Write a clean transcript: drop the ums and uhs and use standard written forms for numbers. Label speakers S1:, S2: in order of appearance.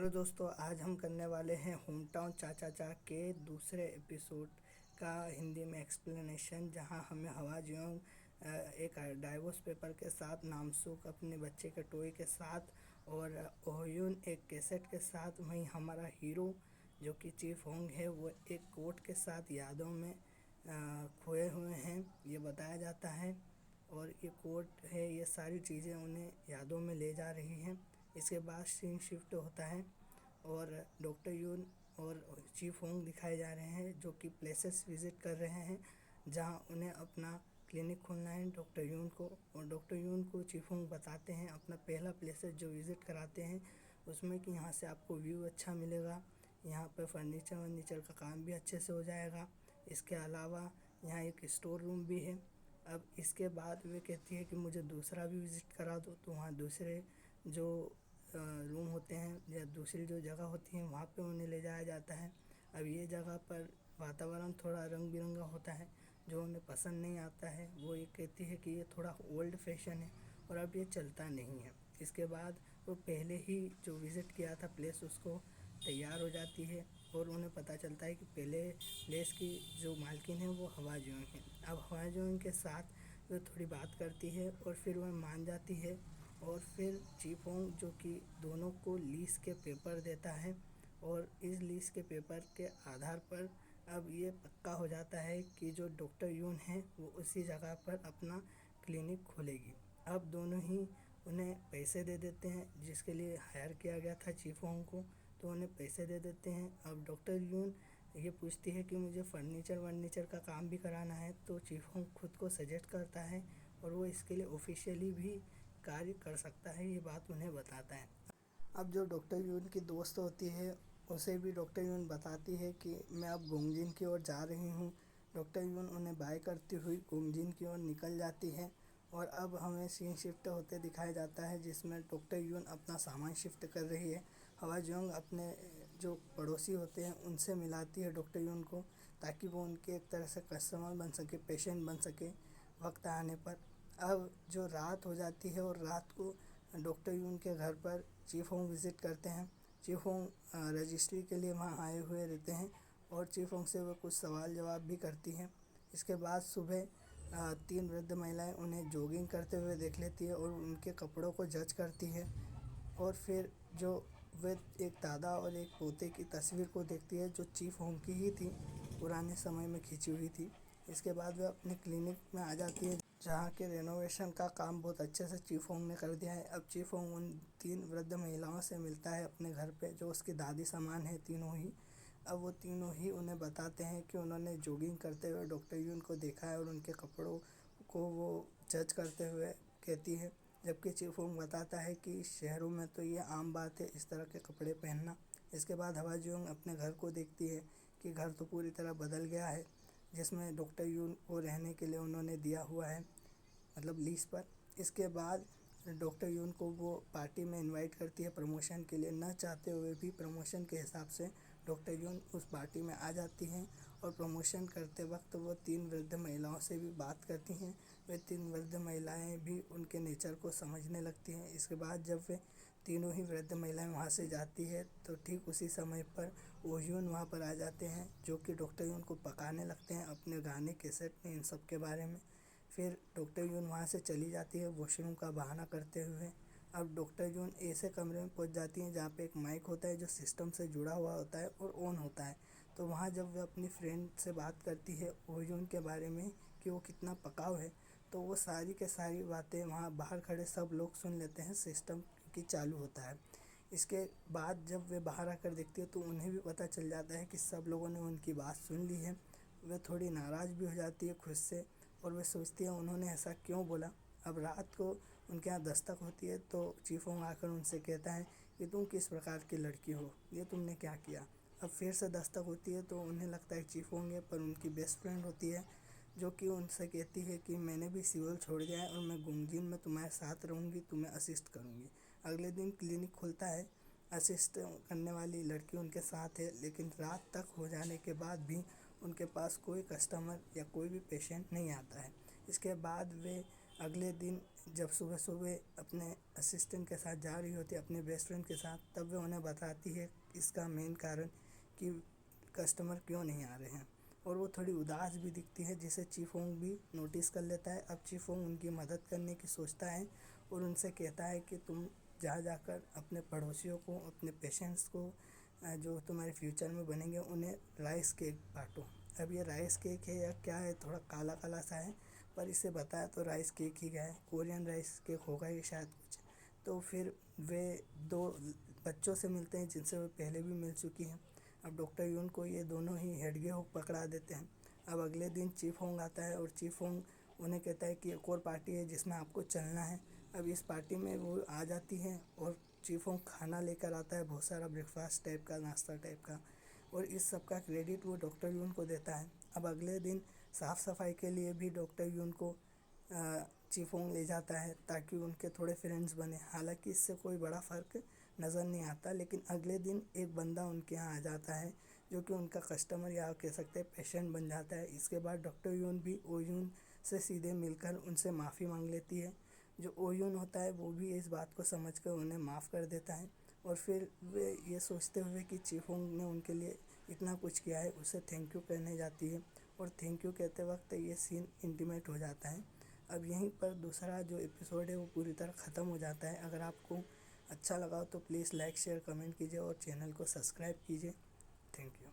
S1: Hello दोस्तों, आज हम करने वाले हैं होम टाउन चाचा के दूसरे एपिसोड का हिंदी में एक्सप्लेनेशन, जहां हमें हवा जियोंग एक डाइवोर्स पेपर के साथ, नामसुक अपने बच्चे के टॉय के साथ और ओहयुन एक कैसेट के साथ, वहीं हमारा हीरो जो कि चीफ होंग है वो एक कोट के साथ यादों में खोए हुए हैं, ये बताया जाता है। और ये कोट है, ये सारी चीज़ें उन्हें यादों में ले जा रही हैं। इसके बाद सीन शिफ्ट होता है और डॉक्टर यून और चीफ होंग दिखाए जा रहे हैं जो कि प्लेसेस विज़िट कर रहे हैं जहां उन्हें अपना क्लिनिक खोलना है डॉक्टर यून को। और डॉक्टर यून को चीफ होंग बताते हैं अपना पहला प्लेसेस जो विज़िट कराते हैं उसमें कि यहाँ से आपको व्यू अच्छा मिलेगा, यहाँ पर फर्नीचर का काम भी अच्छे से हो जाएगा। इसके अलावा यहाँ एक स्टोर रूम भी है। अब इसके बाद वे कहती है कि मुझे दूसरा भी विज़िट करा दो, तो वहाँ दूसरे जो रूम होते हैं या दूसरी जो जगह होती है वहाँ पे उन्हें ले जाया जाता है। अब ये जगह पर वातावरण थोड़ा रंग बिरंगा होता है जो उन्हें पसंद नहीं आता है। वो ये कहती है कि ये थोड़ा ओल्ड फैशन है और अब ये चलता नहीं है। इसके बाद वो पहले ही जो विज़िट किया था प्लेस उसको तैयार हो जाती है और उन्हें पता चलता है कि पहले प्लेस की जो मालकिन है वो हवा जुएं है। अब हवा जुएं के साथ वो थोड़ी बात करती है और फिर वह मान जाती है और फिर चीफ होंग जो कि दोनों को लीज के पेपर देता है और इस लीज के पेपर के आधार पर अब ये पक्का हो जाता है कि जो डॉक्टर यून है वो उसी जगह पर अपना क्लिनिक खोलेगी। अब दोनों ही उन्हें पैसे दे देते हैं जिसके लिए हायर किया गया था चीफ होंग को, तो उन्हें पैसे दे देते हैं। अब डॉक्टर यून ये पूछती है कि मुझे फर्नीचर का काम भी कराना है, तो चीफ होंग खुद को सजेस्ट करता है और वो इसके लिए ऑफिशियली भी कार्य कर सकता है, ये बात उन्हें बताता है। अब जो डॉक्टर यून की दोस्त होती है उसे भी डॉक्टर यून बताती है कि मैं अब गोंगजिन की ओर जा रही हूँ। डॉक्टर यून उन्हें बाय करती हुई गोंगजिन की ओर निकल जाती है और अब हमें सीन शिफ्ट होते दिखाया जाता है जिसमें डॉक्टर यून अपना सामान शिफ्ट कर रही है। हवा जोंग अपने जो पड़ोसी होते हैं उनसे मिलाती है डॉक्टर यून को ताकि वो उनके एक तरह से कस्टमर बन सके, पेशेंट बन सके वक्त आने पर। अब जो रात हो जाती है और रात को डॉक्टर यून के घर पर चीफ होंग विज़िट करते हैं। चीफ होंग रजिस्ट्री के लिए वहाँ आए हुए रहते हैं और चीफ होंग से वो कुछ सवाल जवाब भी करती हैं। इसके बाद सुबह 3 वृद्ध महिलाएं उन्हें जॉगिंग करते हुए देख लेती है और उनके कपड़ों को जज करती है और फिर जो वे एक दादा और एक पोते की तस्वीर को देखती है जो चीफ होंग की ही थी, पुराने समय में खींची हुई थी। इसके बाद वह अपने क्लिनिक में आ जाती है जहाँ के रेनोवेशन का काम बहुत अच्छे से चीफ होंग ने कर दिया है। अब चीफ होंग उन 3 वृद्ध महिलाओं से मिलता है अपने घर पे जो उसकी दादी समान है तीनों ही। अब वो तीनों ही उन्हें बताते हैं कि उन्होंने जॉगिंग करते हुए डॉक्टर यून को देखा है और उनके कपड़ों को वो जज करते हुए कहती है। जबकि चीफ होंग बताता है कि शहरों में तो ये आम बात है इस तरह के कपड़े पहनना। इसके बाद हवा जियोंग अपने घर को देखती है कि घर तो पूरी तरह बदल गया है, जिसमें डॉक्टर यून को रहने के लिए उन्होंने दिया हुआ है, मतलब लीज पर। इसके बाद डॉक्टर यून को वो पार्टी में इनवाइट करती है प्रमोशन के लिए, न चाहते हुए भी प्रमोशन के हिसाब से डॉक्टर यून उस पार्टी में आ जाती हैं और प्रमोशन करते वक्त वो 3 वृद्ध महिलाओं से भी बात करती हैं। वे 3 वृद्ध महिलाएं भी उनके नेचर को समझने लगती हैं। इसके बाद जब वे तीनों ही वृद्ध महिलाएं वहाँ से जाती है तो ठीक उसी समय पर ओह्यून वहाँ पर आ जाते हैं जो कि डॉक्टर यून को पकाने लगते हैं अपने गाने कैसेट में इन सब के बारे में। फिर डॉक्टर यून वहाँ से चली जाती है वॉशरूम का बहाना करते हुए। अब डॉक्टर यून ऐसे कमरे में पहुँच जाती हैं जहाँ पे एक माइक होता है जो सिस्टम से जुड़ा हुआ होता है और ऑन होता है। तो वहाँ जब वह अपनी फ्रेंड से बात करती है ओह्यून के बारे में कि वो कितना पकाऊ है, तो वो सारी के सारी बातें वहाँ बाहर खड़े सब लोग सुन लेते हैं, सिस्टम की चालू होता है। इसके बाद जब वे बाहर आकर देखती है तो उन्हें भी पता चल जाता है कि सब लोगों ने उनकी बात सुन ली है। वह थोड़ी नाराज़ भी हो जाती है खुद से और वे सोचती है उन्होंने ऐसा क्यों बोला। अब रात को उनके यहाँ दस्तक होती है तो चीफ होंग आकर उनसे कहता है कि तुम किस प्रकार की लड़की हो, ये तुमने क्या किया। अब फिर से दस्तक होती है तो उन्हें लगता है चीफ होंग है, पर उनकी बेस्ट फ्रेंड होती है जो कि उनसे कहती है कि मैंने भी सियोल छोड़ दिया है और मैं गोंगजिन में तुम्हारे साथ रहूँगी, तुम्हें असिस्ट करूँगी। अगले दिन क्लिनिक खुलता है, असिस्ट करने वाली लड़की उनके साथ है, लेकिन रात तक हो जाने के बाद भी उनके पास कोई कस्टमर या कोई भी पेशेंट नहीं आता है। इसके बाद वे अगले दिन जब सुबह सुबह अपने असिस्टेंट के साथ जा रही होती है अपने बेस्ट फ्रेंड के साथ, तब वह उन्हें बताती है इसका मेन कारण कि कस्टमर क्यों नहीं आ रहे हैं। और वो थोड़ी उदास भी दिखती है, जिसे चीफ होंग भी नोटिस कर लेता है। अब चीफ होंग उनकी मदद करने की सोचता है और उनसे कहता है कि तुम जहाँ जाकर अपने पड़ोसियों को, अपने पेशेंट्स को, जो तुम्हारे फ्यूचर में बनेंगे, उन्हें राइस केक बांटो। अब ये राइस केक है या क्या है, थोड़ा काला काला सा है, पर इसे बताया तो राइस केक ही गया है, कोरियन राइस केक होगा ये शायद कुछ। तो फिर वे दो बच्चों से मिलते हैं जिनसे वे पहले भी मिल चुकी हैं। अब डॉक्टर यून को ये दोनों ही हेडगे होक पकड़ा देते हैं। अब अगले दिन चीफ होंग आता है और चीफ होंग उन्हें कहता है कि एक और पार्टी है जिसमें आपको चलना है। अब इस पार्टी में वो आ जाती हैं और चीफ होंग खाना लेकर आता है, बहुत सारा ब्रेकफास्ट टाइप का, नाश्ता टाइप का, और इस सब का क्रेडिट वो डॉक्टर यून को देता है। अब अगले दिन साफ़ सफाई के लिए भी डॉक्टर यून को चीफ होंग ले जाता है ताकि उनके थोड़े फ्रेंड्स बने। हालांकि इससे कोई बड़ा फ़र्क नज़र नहीं आता, लेकिन अगले दिन एक बंदा उनके यहाँ आ जाता है जो कि उनका कस्टमर या कह सकते हैं पेशेंट बन जाता है। इसके बाद डॉक्टर यून भी ओ यून से सीधे मिलकर उनसे माफ़ी मांग लेती है। जो ओ यून होता है वो भी इस बात को समझकर उन्हें माफ़ कर देता है, और फिर वे ये सोचते हुए कि चीफ होंग ने उनके लिए इतना कुछ किया है, उसे थैंक यू कहने जाती है। और थैंक यू कहते वक्त ये सीन इंटीमेट हो जाता है। अब यहीं पर दूसरा जो एपिसोड है वो पूरी तरह ख़त्म हो जाता है। अगर आपको अच्छा लगा तो प्लीज़ लाइक शेयर कमेंट कीजिए और चैनल को सब्सक्राइब कीजिए। Thank you.